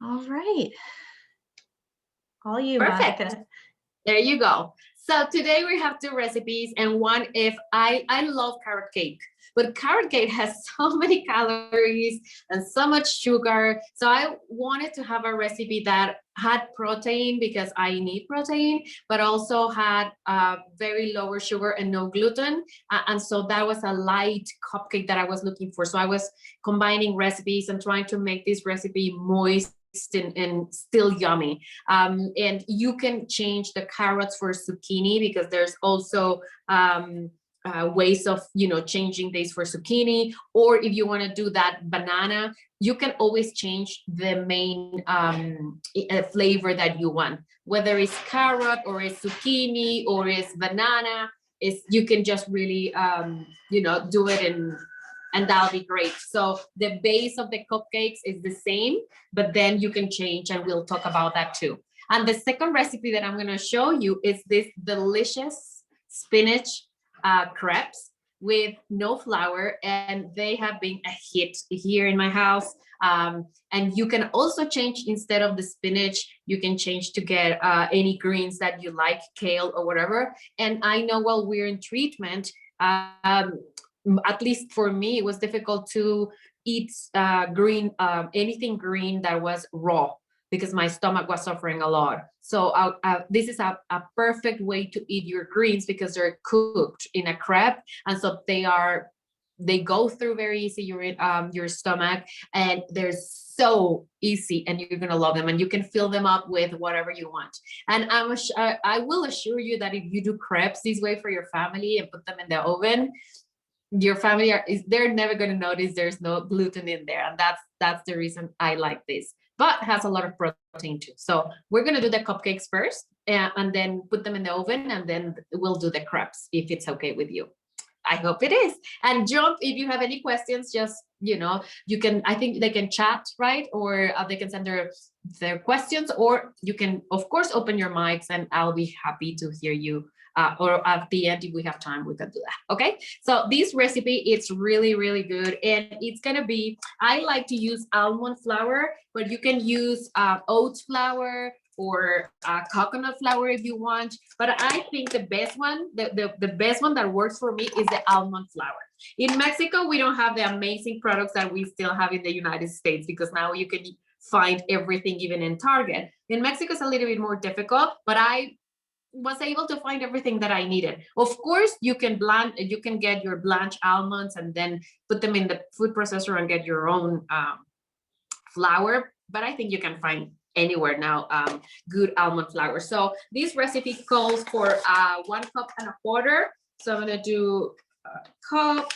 All right. All you, Perfect. Monica. There you go. So today we have two recipes, and one, if I love carrot cake, but carrot cake has so many calories and so much sugar. So I wanted to have a recipe that had protein because I need protein, but also had very lower sugar and no gluten. And so that was a light cupcake that I was looking for. So I was combining recipes and trying to make this recipe moist and still yummy. And you can change the carrots for zucchini because there's also ways of changing this for zucchini. Or if you want to do that banana, you can always change the main flavor that you want, whether it's carrot or it's zucchini or it's banana. Is you can just really do it and that'll be great. So the base of the cupcakes is the same, but then you can change, and we'll talk about that too. And the second recipe that I'm going to show you is this delicious spinach crepes with no flour, and they have been a hit here in my house. And you can also change, instead of the spinach, you can change to get any greens that you like, kale or whatever. And I know while we're in treatment, at least for me, it was difficult to eat anything green that was raw, because my stomach was suffering a lot. So this is a perfect way to eat your greens because they're cooked in a crepe, and so they go through very easy your stomach, and they're so easy, and you're gonna love them, and you can fill them up with whatever you want. And I will assure you that if you do crepes this way for your family and put them in the oven, your family they're never going to notice there's no gluten in there, and that's the reason I like this, but has a lot of protein too. So we're going to do the cupcakes first, and then put them in the oven, and then we'll do the crepes, if it's okay with you. I hope it is. And jump if you have any questions. Just you can, I think they can chat, right? Or they can send their questions, or you can of course open your mics, and I'll be happy to hear you. Or at the end, if we have time, we can do that. Okay. So this recipe, it's really, really good. And it's going to be, I like to use almond flour, but you can use oat flour or coconut flour if you want. But I think the best one, the best one that works for me is the almond flour. In Mexico, we don't have the amazing products that we still have in the United States, because now you can find everything even in Target. In Mexico, it's a little bit more difficult, but I was able to find everything that I needed. Of course, you can get your blanched almonds and then put them in the food processor and get your own flour. But I think you can find anywhere now good almond flour. So this recipe calls for 1.25 cups. So I'm gonna do a cup.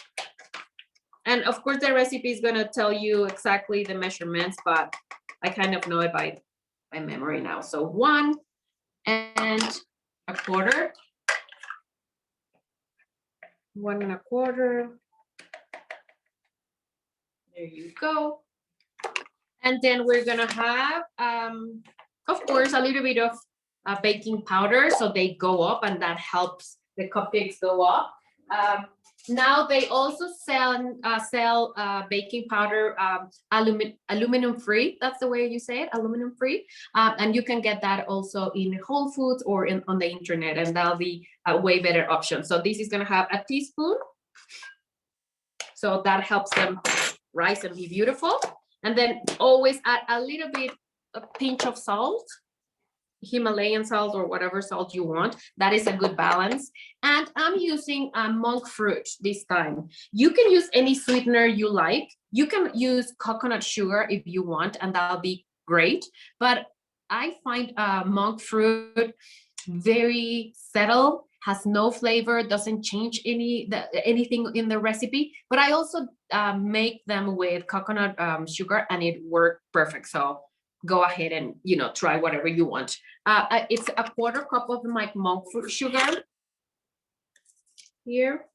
And of course, the recipe is gonna tell you exactly the measurements, but I kind of know it by memory now. So 1 1/4. 1 1/4. There you go. And then we're gonna have, of course, a little bit of baking powder, so they go up, and that helps the cupcakes go up. Now they also sell baking powder, aluminum free. That's the way you say it, aluminum free. And you can get that also in Whole Foods or on the internet, and that'll be a way better option. So this is gonna have a teaspoon, so that helps them rise and be beautiful. And then always add a little bit, a pinch of salt, Himalayan salt or whatever salt you want. That is a good balance. And I'm using monk fruit this time. You can use any sweetener you like. You can use coconut sugar if you want, and that'll be great. But I find monk fruit very subtle, has no flavor, doesn't change anything in the recipe. But I also make them with coconut sugar, and it worked perfect. So go ahead and try whatever you want. It's a 1/4 cup of my monk fruit sugar here,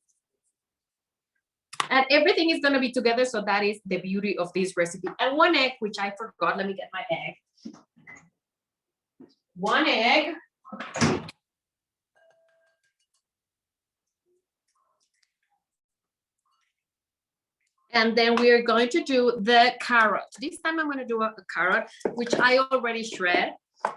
and everything is going to be together. So that is the beauty of this recipe. And 1 egg, which I forgot. Let me get my egg. 1 egg. And then we're going to do the carrot. This time I'm going to do a carrot, which I already shred.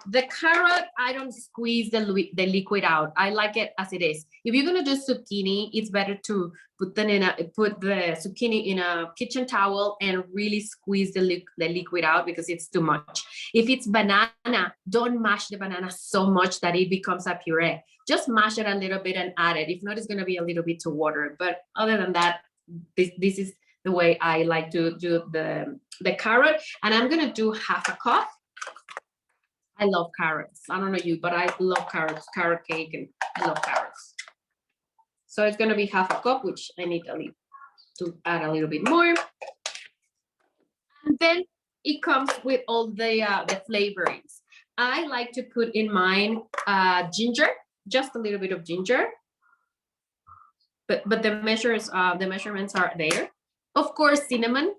The carrot, I don't squeeze the liquid out. I like it as it is. If you're going to do zucchini, it's better to put the zucchini in a kitchen towel and really squeeze the liquid out because it's too much. If it's banana, don't mash the banana so much that it becomes a puree. Just mash it a little bit and add it. If not, it's going to be a little bit too watery. But other than that, this is the way I like to do the carrot. And I'm going to do half a cup. I love carrots. I don't know you, but I love carrots, carrot cake, and I love carrots. So it's going to be half a cup, which I need to add a little bit more. And then it comes with all the flavorings. I like to put in mine ginger, just a little bit of ginger. But the measurements are there. Of course, cinnamon.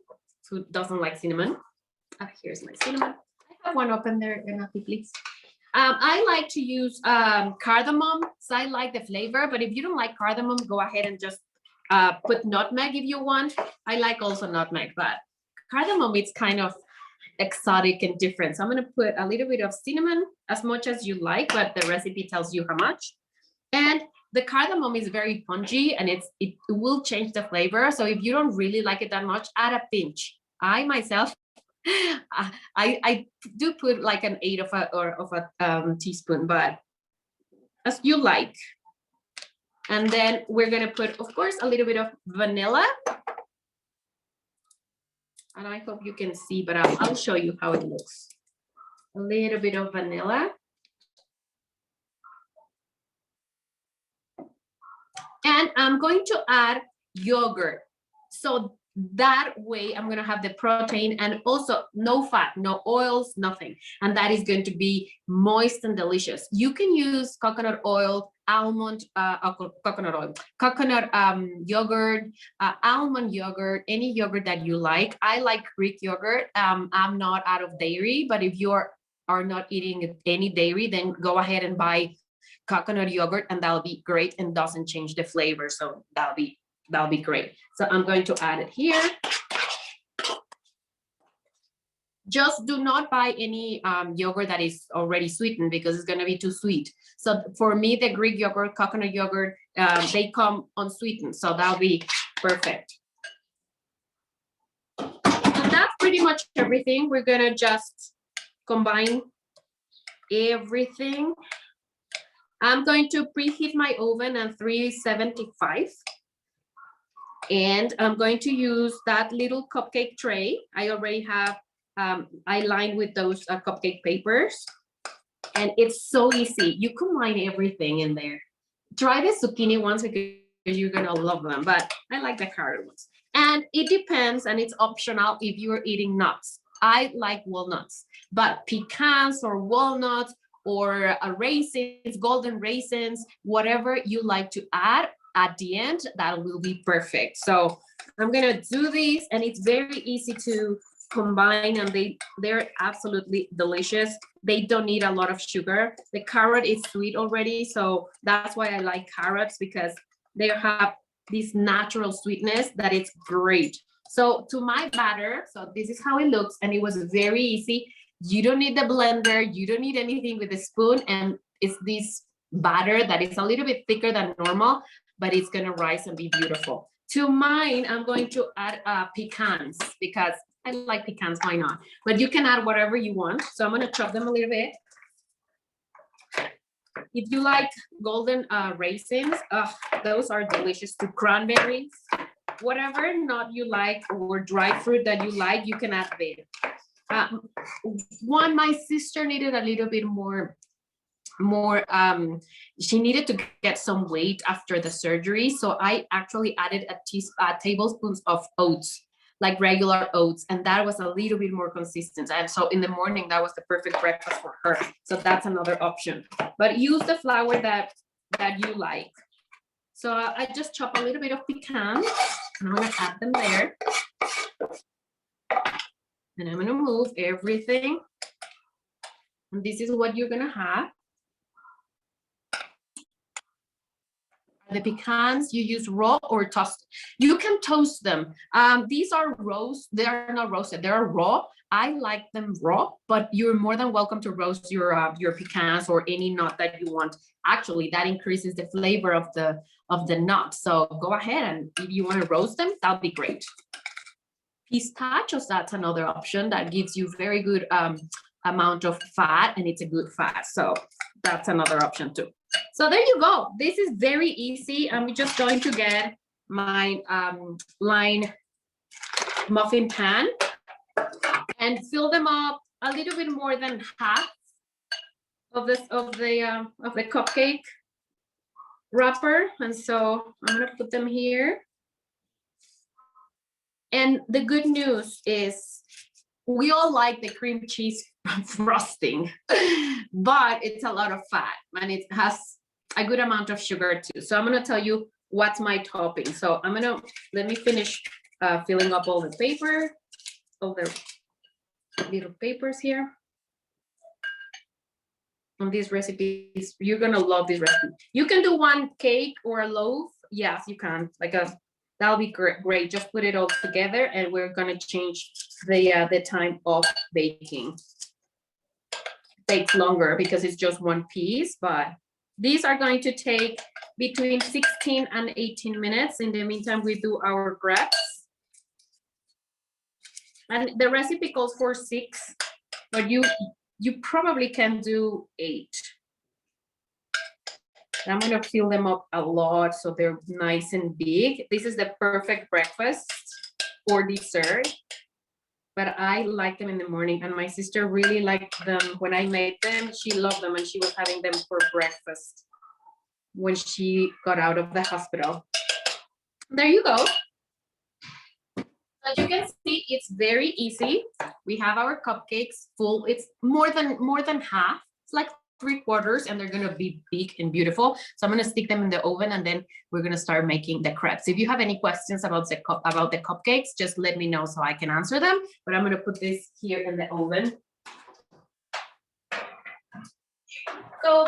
Who doesn't like cinnamon? Here's my cinnamon. I have one open there, Renati, please. I like to use cardamom, so I like the flavor, but if you don't like cardamom, go ahead and just put nutmeg if you want. I like also nutmeg, but cardamom is kind of exotic and different. So I'm gonna put a little bit of cinnamon, as much as you like, but the recipe tells you how much. And the cardamom is very pungy and it will change the flavor. So if you don't really like it that much, add a pinch. I myself, I do put like an 1/8 of a teaspoon, but as you like. And then we're gonna put, of course, a little bit of vanilla. And I hope you can see, but I'll show you how it looks. A little bit of vanilla. And I'm going to add yogurt. So that way I'm going to have the protein and also no fat, no oils, nothing. And that is going to be moist and delicious. You can use coconut oil, almond, coconut yogurt, almond yogurt, any yogurt that you like. I like Greek yogurt. I'm not out of dairy, but if you are not eating any dairy, then go ahead and buy coconut yogurt and that'll be great and doesn't change the flavor. So that'll be great. So I'm going to add it here. Just do not buy any yogurt that is already sweetened because it's going to be too sweet. So for me, the Greek yogurt, coconut yogurt, they come unsweetened. So that'll be perfect. And that's pretty much everything. We're going to just combine everything. I'm going to preheat my oven at 375. And I'm going to use that little cupcake tray. I already have, I lined with those cupcake papers. And it's so easy. You combine everything in there. Try the zucchini ones because you're gonna love them, but I like the carrot ones. And it depends, and it's optional if you're eating nuts. I like walnuts, but pecans or walnuts or raisins, golden raisins, whatever you like to add at the end, that will be perfect. So I'm gonna do this, and it's very easy to combine, and they're absolutely delicious. They don't need a lot of sugar. The carrot is sweet already, so that's why I like carrots, because they have this natural sweetness that it's great. So to my batter, so this is how it looks, and it was very easy. You don't need the blender, you don't need anything with a spoon, and it's this batter that is a little bit thicker than normal, but it's gonna rise and be beautiful. To mine, I'm going to add pecans because I like pecans, why not? But you can add whatever you want. So I'm gonna chop them a little bit. If you like golden raisins, those are delicious too. Cranberries, whatever nut you like or dry fruit that you like, you can add there. My sister needed a little bit more, she needed to get some weight after the surgery. So I actually added a tablespoons of oats, like regular oats, and that was a little bit more consistent. And so in the morning, that was the perfect breakfast for her. So that's another option. But use the flour that you like. So I just chop a little bit of pecans, and I'm gonna add them there. And I'm gonna move everything. And this is what you're gonna have. the pecans, you use raw or toasted. You can toast them. These are roast. They are not roasted. They are raw. I like them raw, but you're more than welcome to roast your pecans or any nut that you want. Actually, that increases the flavor of the nut. So go ahead, and if you want to roast them, that'll be great. Pistachios, that's another option that gives you very good amount of fat, and it's a good fat. So that's another option too. So there you go. This is very easy. I'm just going to get my line muffin pan and fill them up a little bit more than half of the cupcake wrapper. And so I'm gonna put them here. And the good news is we all like the cream cheese frosting, but it's a lot of fat and it has a good amount of sugar too. So I'm gonna tell you what's my topping. So let me finish filling up all the paper, all the little papers here. On these recipes, you're gonna love this recipe. You can do one cake or a loaf. Yes, you can. That'll be great. Just put it all together, and we're gonna change the time of baking. It takes longer because it's just one piece, but these are going to take between 16 and 18 minutes. In the meantime, we do our crepes. And the recipe calls for 6, but you probably can do 8. I'm gonna fill them up a lot so they're nice and big. This is the perfect breakfast or dessert, but I like them in the morning, and my sister really liked them when I made them. She loved them, and she was having them for breakfast when she got out of the hospital. There you go. As you can see, it's very easy. We have our cupcakes full. It's more than half. It's like 3/4, and they're gonna be big and beautiful. So I'm gonna stick them in the oven, and then we're gonna start making the crepes. If you have any questions about the cupcakes, just let me know so I can answer them. But I'm gonna put this here in the oven. So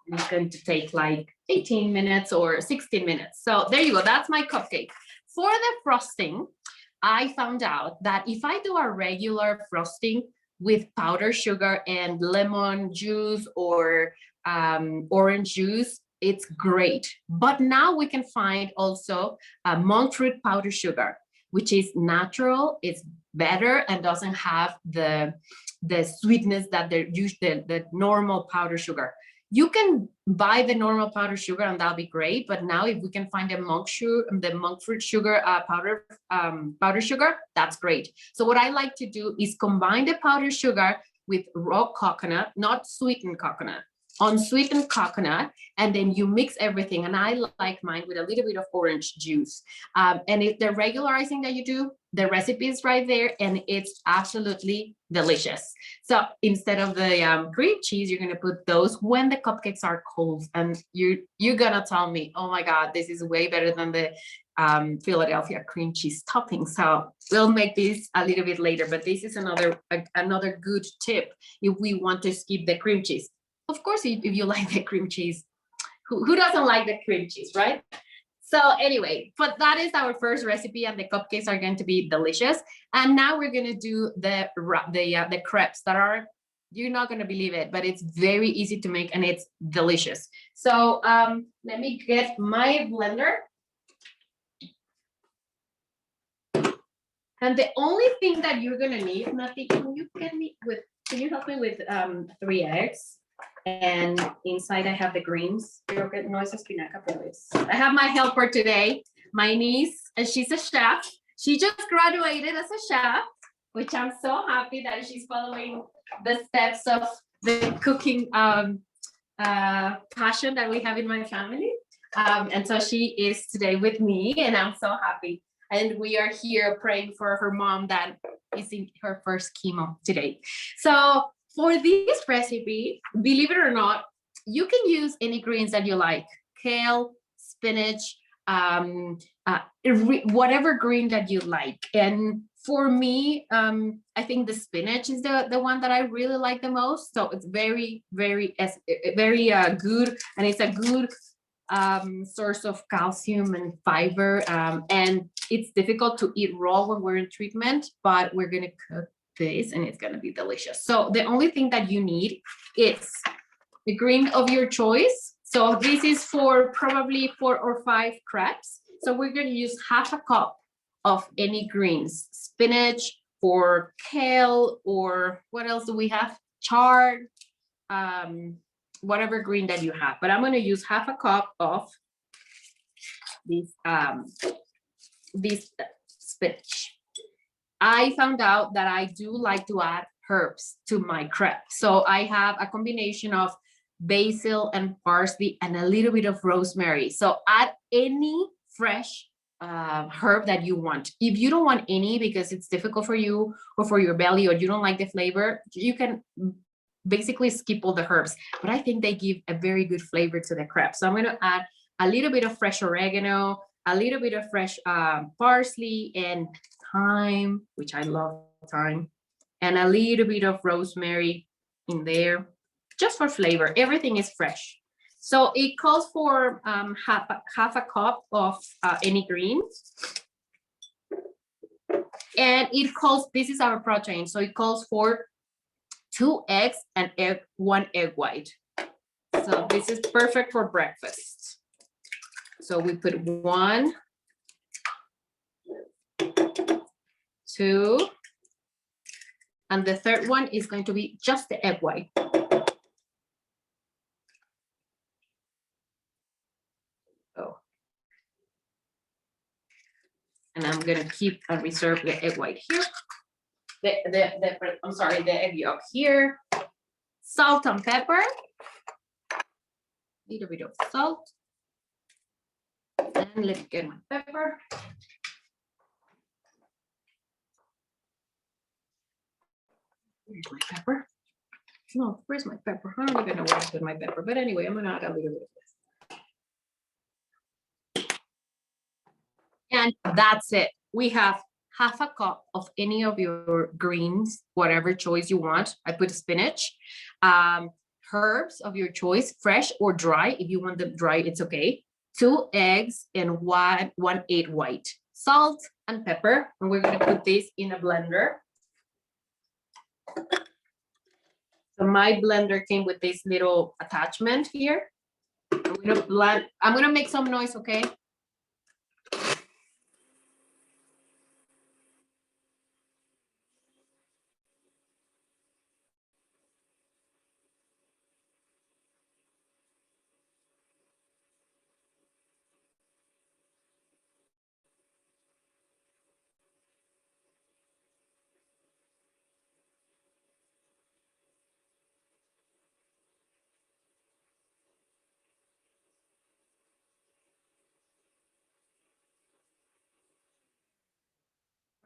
it's going to take like 18 minutes or 16 minutes. So there you go. That's my cupcake. For the frosting, I found out that if I do a regular frosting with powdered sugar and lemon juice or orange juice, it's great. But now we can find also monk fruit powdered sugar, which is natural, it's better, and doesn't have the sweetness that the normal powdered sugar. You can buy the normal powdered sugar, and that'll be great. But now, if we can find the monk fruit sugar powdered sugar, that's great. So what I like to do is combine the powdered sugar with raw coconut, not sweetened coconut, unsweetened coconut, and then you mix everything. And I like mine with a little bit of orange juice. And if the regularizing that you do, the recipe is right there, and it's absolutely delicious. So instead of the cream cheese, you're gonna put those when the cupcakes are cold, and you're gonna tell me, oh my God, this is way better than the Philadelphia cream cheese topping. So we'll make this a little bit later, but this is another good tip if we want to skip the cream cheese. Of course, if you like the cream cheese, who doesn't like the cream cheese, right? So anyway, but that is our first recipe, and the cupcakes are going to be delicious. And now we're going to do the crepes that are, you're not going to believe it, but it's very easy to make and it's delicious. So let me get my blender. And the only thing that you're going to need, Nati, can you help me with 3 eggs? And inside I have the greens. No es espinaca, pero I have my helper today, my niece, and she's a chef. She just graduated as a chef, which I'm so happy that she's following the steps of the cooking passion that we have in my family. And so she is today with me, and I'm so happy. And we are here praying for her mom that is in her first chemo today. So for this recipe, believe it or not, you can use any greens that you like: kale, spinach, whatever green that you like. And for me, I think the spinach is the one that I really like the most. So it's very, very good, and it's a good source of calcium and fiber. And it's difficult to eat raw when we're in treatment, but we're gonna cook this and it's gonna be delicious. So the only thing that you need is the green of your choice. So this is for probably 4 or 5 crepes. So we're gonna use half a cup of any greens, spinach or kale, or what else do we have? Chard, whatever green that you have. But I'm gonna use half a cup of this spinach. I found out that I do like to add herbs to my crepe. So I have a combination of basil and parsley and a little bit of rosemary. So add any fresh herb that you want. If you don't want any because it's difficult for you or for your belly or you don't like the flavor, you can basically skip all the herbs. But I think they give a very good flavor to the crepe. So I'm going to add a little bit of fresh oregano, a little bit of fresh parsley and thyme, which I love thyme, and a little bit of rosemary in there, just for flavor. Everything is fresh. So it calls for half a cup of any green. And it calls, this is our protein, so it calls for 2 eggs and 1 egg white. So this is perfect for breakfast. So we put 1, 2, and the third one is going to be just the egg white. Oh. And I'm gonna keep and reserve the egg white here. I'm sorry, the egg yolk here. Salt and pepper. Little bit of salt. And let's get my pepper. Where's my pepper? No, where's my pepper? I don't even know where I put my pepper, but anyway, I'm gonna add a little bit of this. And that's it. We have half a cup of any of your greens, whatever choice you want. I put spinach, herbs of your choice, fresh or dry. If you want them dry, it's okay. 2 eggs and 1 egg white, salt and pepper. And we're gonna put this in a blender. So my blender came with this little attachment here. I'm gonna blend. I'm gonna make some noise, okay?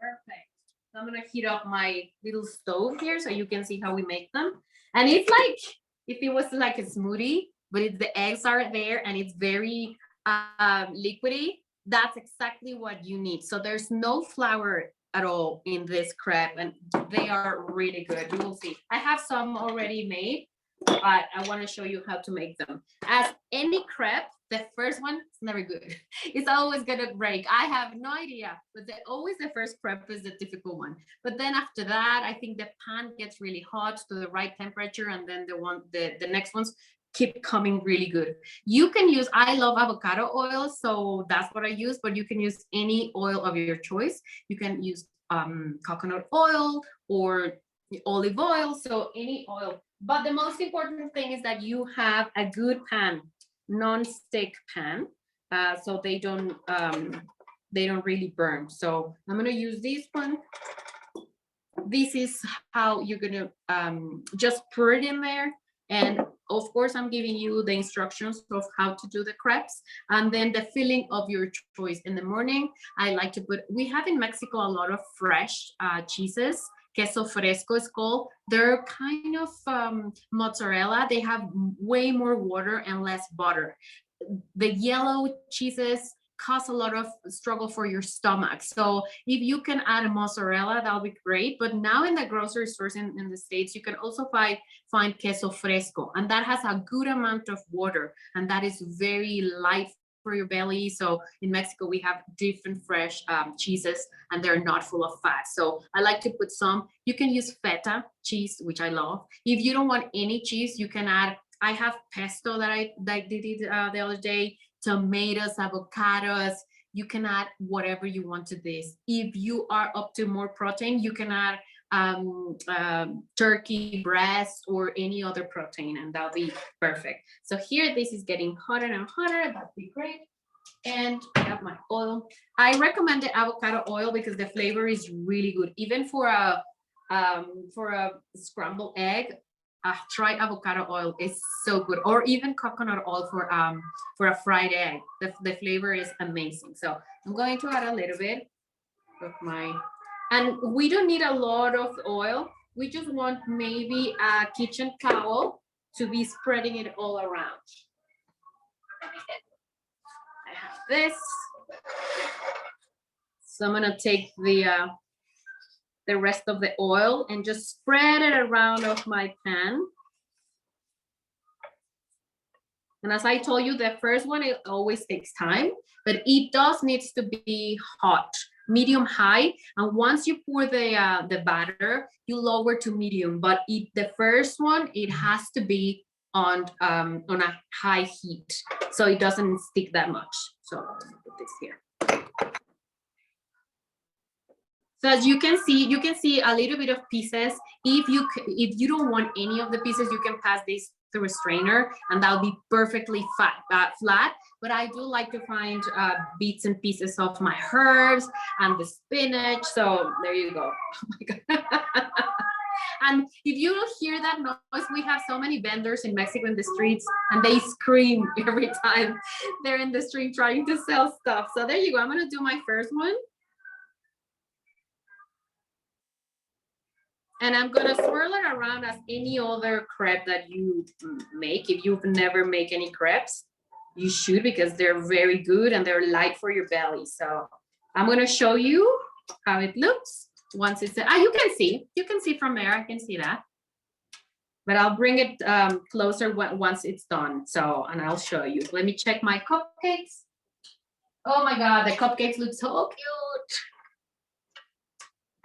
Perfect. So I'm gonna heat up my little stove here so you can see how we make them. And it's like if it was like a smoothie, but the eggs are there and it's very liquidy. That's exactly what you need. So there's no flour at all in this crepe, and they are really good. You will see. I have some already made, but I want to show you how to make them. As any crepe, the first one is never good. It's always gonna break. I have no idea, but always the first crepe is the difficult one. But then after that, I think the pan gets really hot to the right temperature, and then the next ones keep coming really good. You can use, I love avocado oil, so that's what I use, but you can use any oil of your choice. You can use coconut oil or olive oil, so any oil. But the most important thing is that you have a good pan, non-stick pan, so they don't really burn. So I'm gonna use this one. This is how you're gonna just pour it in there. And of course, I'm giving you the instructions of how to do the crepes, and then the filling of your choice. In the morning, I like to put, we have in Mexico a lot of fresh cheeses. Queso fresco is called. They're kind of mozzarella. They have way more water and less butter. The yellow cheeses cause a lot of struggle for your stomach. So if you can add a mozzarella, that'll be great. But now in the grocery stores in the States, you can also find queso fresco, and that has a good amount of water, and that is very light for your belly. So in Mexico, we have different fresh cheeses, and they're not full of fat. So I like to put some. You can use feta cheese, which I love. If you don't want any cheese, you can add, I have pesto that I did it the other day, tomatoes, avocados. You can add whatever you want to this. If you are up to more protein, you can add turkey breast or any other protein, and that'll be perfect. So here, this is getting hotter and hotter. That'd be great. And I have my oil. I recommend the avocado oil because the flavor is really good. Even for a scrambled egg, try avocado oil. It's so good. Or even coconut oil for a fried egg. The flavor is amazing. So I'm going to add a little bit of my, and we don't need a lot of oil. We just want maybe a kitchen towel to be spreading it all around. I have this. So I'm gonna take the rest of the oil and just spread it around of my pan. And as I told you, the first one, it always takes time, but it does needs to be hot, medium high. And once you pour the batter, you lower to medium, but the first one, it has to be on a high heat, so it doesn't stick that much. So let me put this here. So as you can see a little bit of pieces. If you don't want any of the pieces, you can pass this through a strainer, and that'll be perfectly flat. But I do like to find bits and pieces of my herbs and the spinach. So there you go. Oh my God. And if you don't hear that noise, we have so many vendors in Mexico in the streets, and they scream every time they're in the street trying to sell stuff. So there you go. I'm gonna do my first one. And I'm gonna swirl it around as any other crepe that you make. If you've never made any crepes, you should, because they're very good and they're light for your belly. So I'm gonna show you how it looks once it's, you can see from there, I can see that. But I'll bring it closer once it's done. So, and I'll show you. Let me check my cupcakes. Oh my God, the cupcakes look so cute.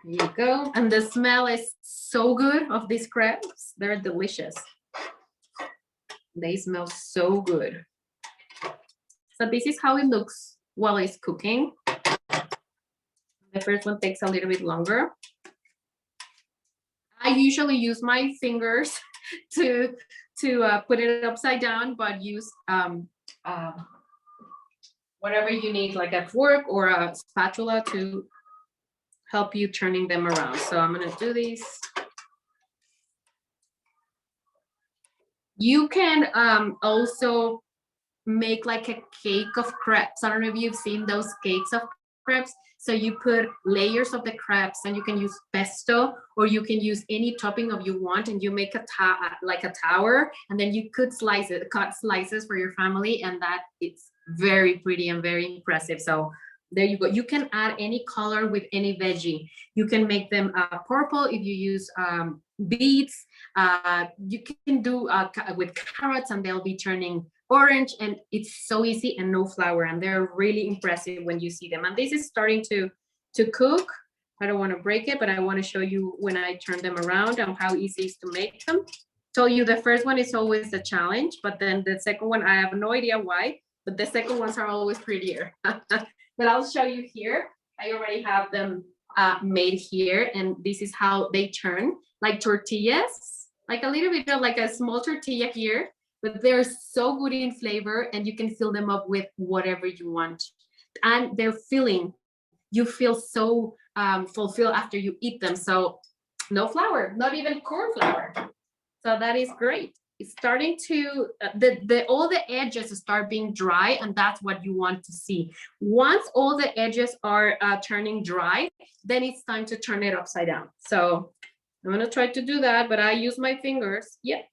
There you go. And the smell is so good of these crepes. They're delicious. They smell so good. So this is how it looks while it's cooking. The first one takes a little bit longer. I usually use my fingers to put it upside down, but use whatever you need, like a fork or a spatula to help you turning them around. So I'm gonna do this. You can also make like a cake of crepes. I don't know if you've seen those cakes of crepes. So you put layers of the crepes, and you can use pesto, or you can use any topping of you want, and you make like a tower, and then you could cut slices for your family, and that it's very pretty and very impressive. So there you go. You can add any color with any veggie. You can make them purple if you use beets. You can do with carrots, and they'll be turning orange, and it's so easy and no flour, and they're really impressive when you see them. And this is starting to cook. I don't want to break it, but I want to show you when I turn them around and how easy it is to make them. Told you the first one is always a challenge, but then the second one, I have no idea why, but the second ones are always prettier. But I'll show you here. I already have them made here, and this is how they turn, like tortillas, like a little bit of like a small tortilla here, but they're so good in flavor, and you can fill them up with whatever you want. And they're filling. You feel so fulfilled after you eat them. So no flour, not even corn flour. So that is great. It's starting to, all the edges start being dry, and that's what you want to see. Once all the edges are turning dry, then it's time to turn it upside down. So I'm gonna try to do that, but I use my fingers. Yep.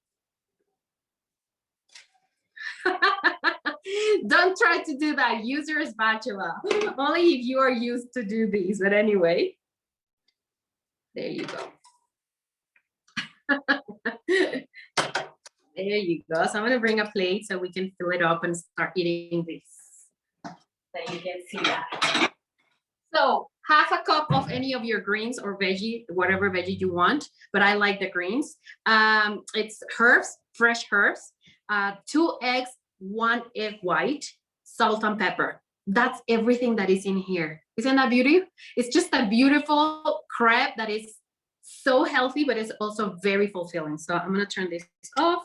Don't try to do that. Use your spatula. Only if you are used to do these. But anyway, there you go. There you go. So I'm gonna bring a plate so we can fill it up and start eating this. So you can see that. So half a cup of any of your greens or veggie, whatever veggie you want, but I like the greens. It's herbs, fresh herbs, 2 eggs, 1 egg white, salt and pepper. That's everything that is in here. Isn't that beautiful? It's just a beautiful crepe that is so healthy, but it's also very fulfilling. So I'm gonna turn this off.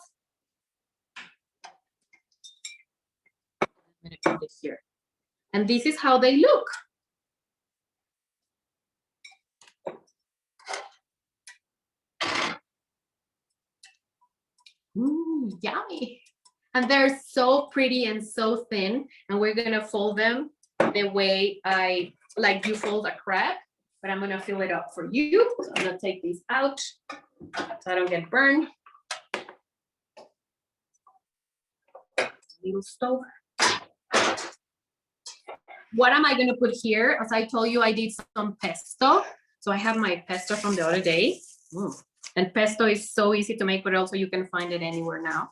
I'm gonna put it here. And this is how they look. Yummy. And they're so pretty and so thin. And we're gonna fold them the way I like you fold a crepe, but I'm gonna fill it up for you. So I'm gonna take these out so I don't get burned. Little stove. What am I gonna put here? As I told you, I did some pesto. So I have my pesto from the other day. And pesto is so easy to make, but also you can find it anywhere now.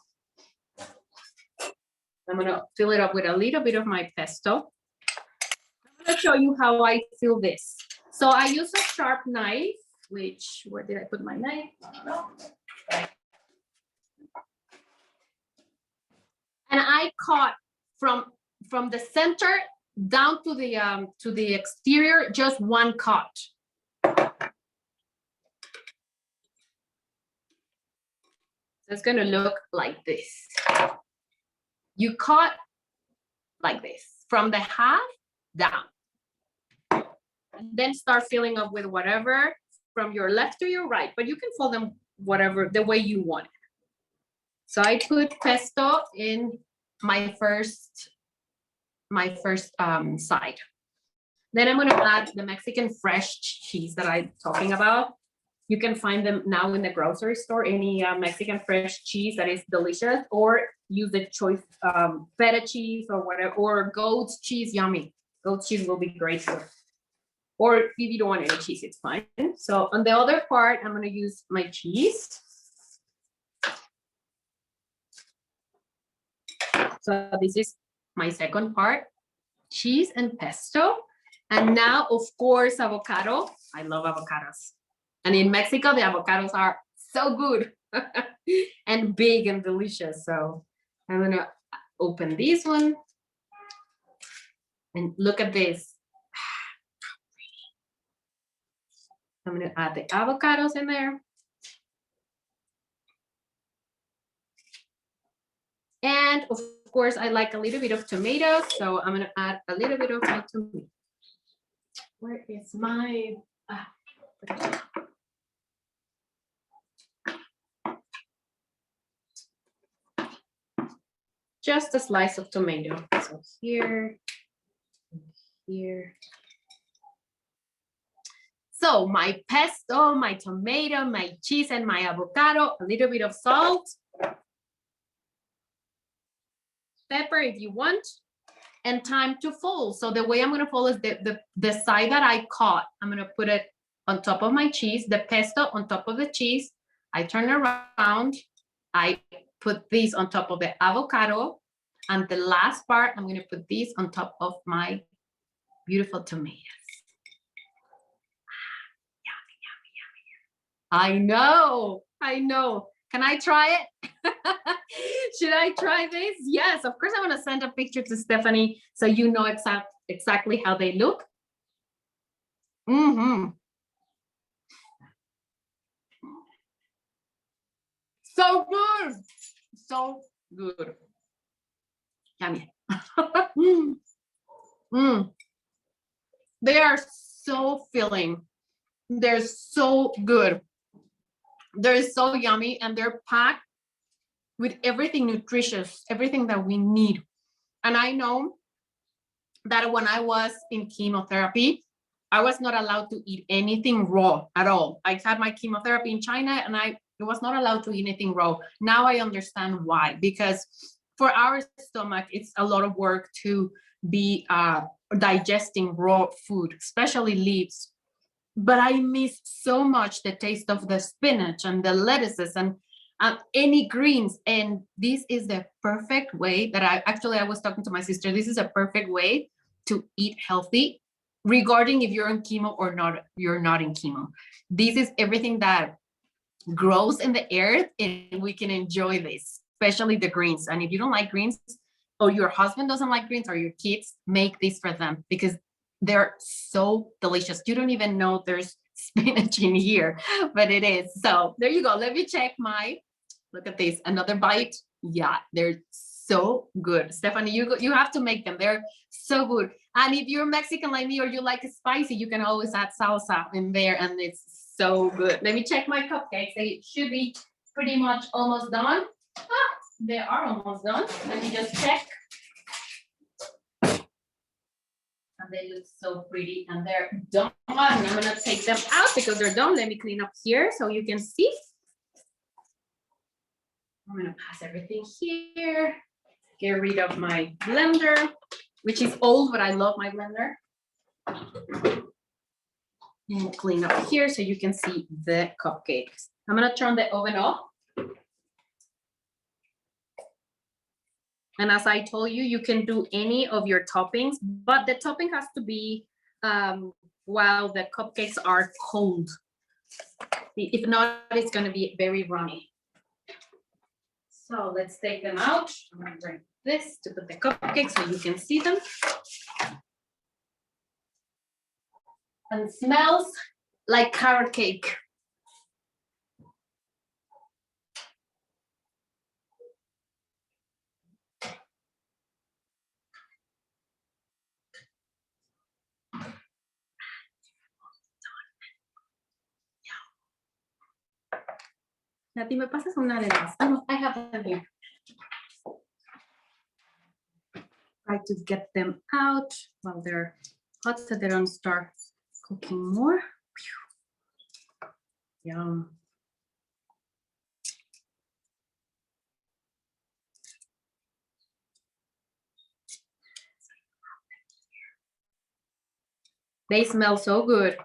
I'm gonna fill it up with a little bit of my pesto. I'm gonna show you how I fill this. So I use a sharp knife, which, where did I put my knife? I don't know. And I cut from the center down to the exterior, just 1 cut. So it's gonna look like this. You cut like this, from the half down. And then start filling up with whatever from your left to your right, but you can fold them whatever, the way you want it. So I put pesto in my first side. Then I'm gonna add the Mexican fresh cheese that I'm talking about. You can find them now in the grocery store, any Mexican fresh cheese that is delicious, or use the choice feta cheese or whatever, or goat's cheese, yummy. Goat's cheese will be great too. Or if you don't want any cheese, it's fine. So on the other part, I'm gonna use my cheese. So this is my second part, cheese and pesto. And now, of course, avocado. I love avocados. And in Mexico, the avocados are so good and big and delicious. So I'm gonna open this one and look at this. I'm gonna add the avocados in there. And of course, I like a little bit of tomatoes. So I'm gonna add a little bit of my tomato. Where is my, just a slice of tomato. So here, here. So my pesto, my tomato, my cheese, and my avocado, a little bit of salt, pepper if you want, and time to fold. So the way I'm gonna fold is the side that I cut, I'm gonna put it on top of my cheese, the pesto on top of the cheese. I turn around, I put these on top of the avocado, and the last part, I'm gonna put these on top of my beautiful tomatoes. Yummy, yummy, yummy. I know. Can I try it? Should I try this? Yes, of course. I'm gonna send a picture to Stephanie so you know exactly how they look. So good. So good. Yummy. They are so filling. They're so good. They're so yummy, and they're packed with everything nutritious, everything that we need. And I know that when I was in chemotherapy, I was not allowed to eat anything raw at all. I had my chemotherapy in China, and I was not allowed to eat anything raw. Now I understand why, because for our stomach, it's a lot of work to be digesting raw food, especially leaves. But I miss so much the taste of the spinach and the lettuces and any greens. And this is the perfect way that I was talking to my sister. This is a perfect way to eat healthy, regarding if you're on chemo or not, you're not in chemo. This is everything that grows in the earth, and we can enjoy this, especially the greens. And if you don't like greens, or your husband doesn't like greens, or your kids, make this for them because they're so delicious. You don't even know there's spinach in here, but it is. So there you go. Let me check my, look at this, another bite. Yeah, they're so good. Stephanie, you have to make them. They're so good. And if you're Mexican like me, or you like it spicy, you can always add salsa in there, and it's so good. Let me check my cupcakes. They should be pretty much almost done. They are almost done. Let me just check. And they look so pretty, and they're done. I'm gonna take them out because they're done. Let me clean up here so you can see. I'm gonna pass everything here. Get rid of my blender, which is old, but I love my blender. And clean up here so you can see the cupcakes. I'm gonna turn the oven off. And as I told you, you can do any of your toppings, but the topping has to be while the cupcakes are cold. If not, it's gonna be very runny. So let's take them out. I'm gonna bring this to put the cupcakes so you can see them. And it smells like carrot cake. Nati, ¿me pasas una de las? Oh, I have them here. Try to get them out while they're hot so they don't start cooking more. Yum. They smell so good.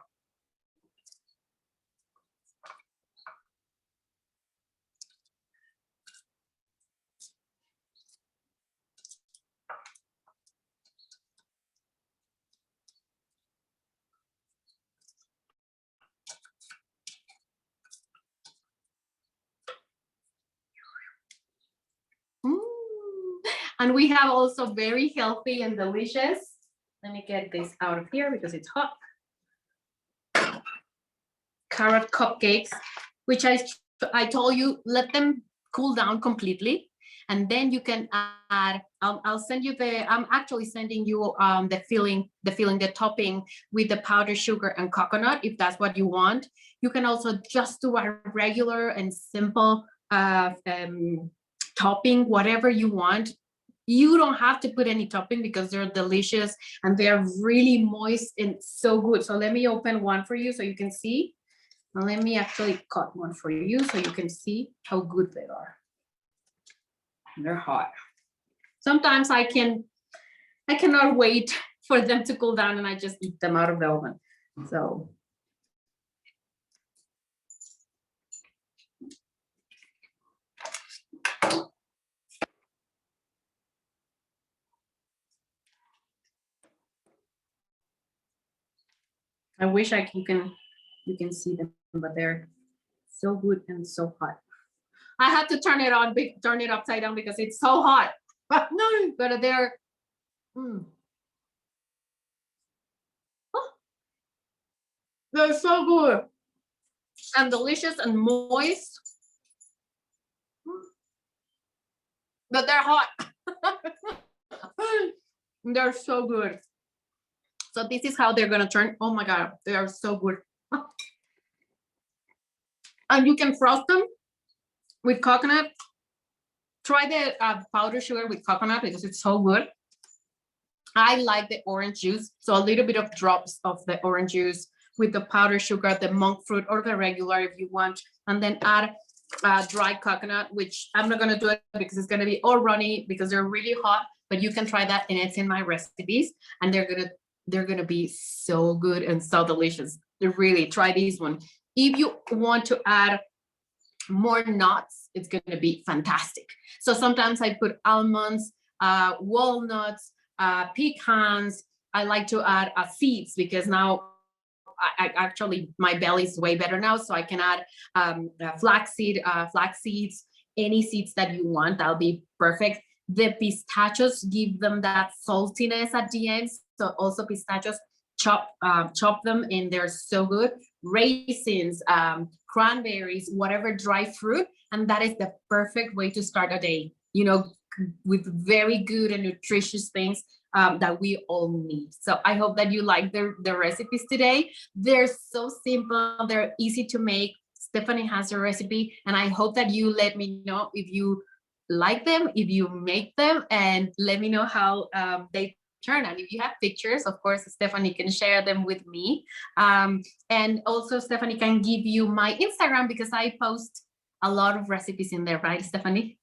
And we have also very healthy and delicious. Let me get this out of here because it's hot. Carrot cupcakes, which I told you, let them cool down completely. And then you can add, I'll send you I'm actually sending you the topping with the powdered sugar and coconut, if that's what you want. You can also just do a regular and simple topping, whatever you want. You don't have to put any topping because they're delicious and they're really moist and so good. So let me open one for you so you can see. Now let me actually cut one for you so you can see how good they are. They're hot. Sometimes I cannot wait for them to cool down and I just eat them out of the oven. So. I wish you can see them, but they're so good and so hot. I had to turn it upside down because it's so hot. No, but they're they're so good and delicious and moist. But they're hot. They're so good. So this is how they're gonna turn. Oh my God, they are so good. And you can frost them with coconut. Try the powdered sugar with coconut because it's so good. I like the orange juice, so a little bit of drops of the orange juice with the powdered sugar, the monk fruit or the regular if you want, and then add dry coconut, which I'm not gonna do it because it's gonna be all runny because they're really hot, but you can try that and it's in my recipes and they're gonna be so good and so delicious. Really try this one. If you want to add more nuts, it's gonna be fantastic. So sometimes I put almonds, walnuts, pecans. I like to add seeds because now I actually my belly is way better now, so I can add flax seeds, any seeds that you want. That'll be perfect. The pistachios give them that saltiness at the end. So also pistachios, chop them, and they're so good. Raisins, cranberries, whatever dry fruit, and that is the perfect way to start a day. You know, with very good and nutritious things that we all need. So I hope that you like the recipes today. They're so simple, they're easy to make. Stephanie has a recipe, and I hope that you let me know if you like them, if you make them, and let me know how they turn. And if you have pictures, of course, Stephanie can share them with me. And also Stephanie can give you my Instagram because I post a lot of recipes in there, right, Stephanie?